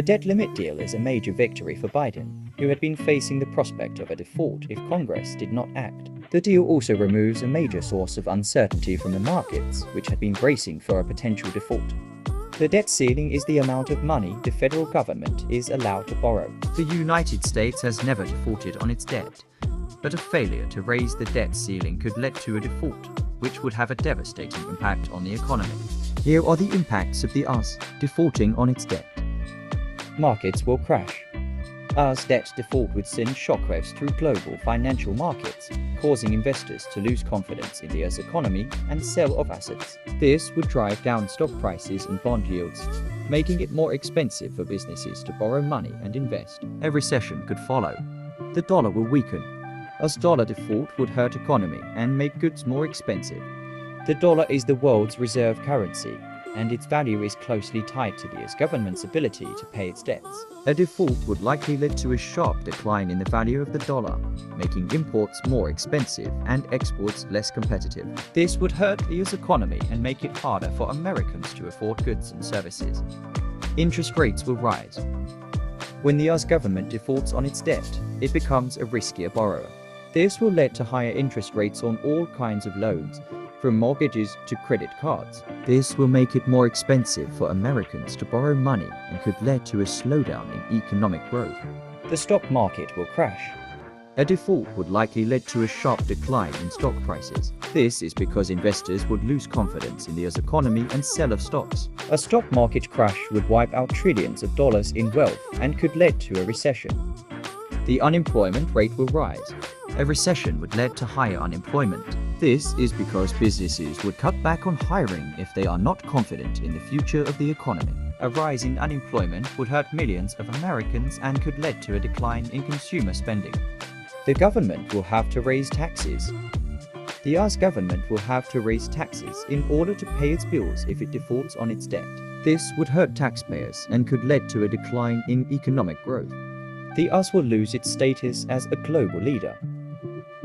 debt limit deal is a major victory for Biden, who had been facing the prospect of a default if Congress did not act. The deal also removes a major source of uncertainty from the markets, which had been bracing for a potential default. The debt ceiling is the amount of money the federal government is allowed to borrow. The United States has never defaulted on its debt, but a failure to raise the debt ceiling could lead to a default, which would have a devastating impact on the economy. Here are the impacts of the US defaulting on its debt. Markets will crash. US debt default would send shockwaves through global financial markets, causing investors to lose confidence in the US economy and sell off assets. This would drive down stock prices and bond yields, making it more expensive for businesses to borrow money and invest. A recession could follow. The dollar will weaken. US dollar default would hurt economy and make goods more expensive. The dollar is the world's reserve currency, and its value is closely tied to the US government's ability to pay its debts. A default would likely lead to a sharp decline in the value of the dollar, making imports more expensive and exports less competitive. This would hurt the US economy and make it harder for Americans to afford goods and services. Interest rates will rise. When the US government defaults on its debt, it becomes a riskier borrower. This will lead to higher interest rates on all kinds of loans, from mortgages to credit cards. This will make it more expensive for Americans to borrow money and could lead to a slowdown in economic growth. The stock market will crash. A default would likely lead to a sharp decline in stock prices. This is because investors would lose confidence in the US economy and sell off stocks. A stock market crash would wipe out trillions of dollars in wealth and could lead to a recession. The unemployment rate will rise. A recession would lead to higher unemployment. This is because businesses would cut back on hiring if they are not confident in the future of the economy. A rise in unemployment would hurt millions of Americans and could lead to a decline in consumer spending. The government will have to raise taxes. The US government will have to raise taxes in order to pay its bills if it defaults on its debt. This would hurt taxpayers and could lead to a decline in economic growth. The US will lose its status as a global leader.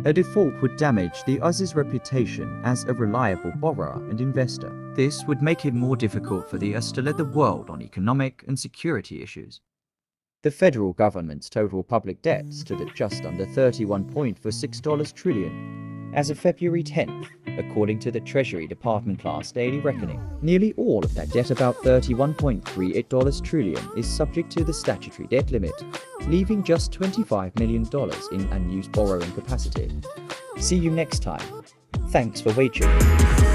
A default would damage the US's reputation as a reliable borrower and investor. This would make it more difficult for the US to lead the world on economic and security issues. The federal government's total public debt stood at just under $31.46 trillion as of February 10th, according to the Treasury Department last daily reckoning. Nearly all of that debt, about $31.38 trillion, is subject to the statutory debt limit, leaving just $25 million in unused borrowing capacity. See you next time. Thanks for watching.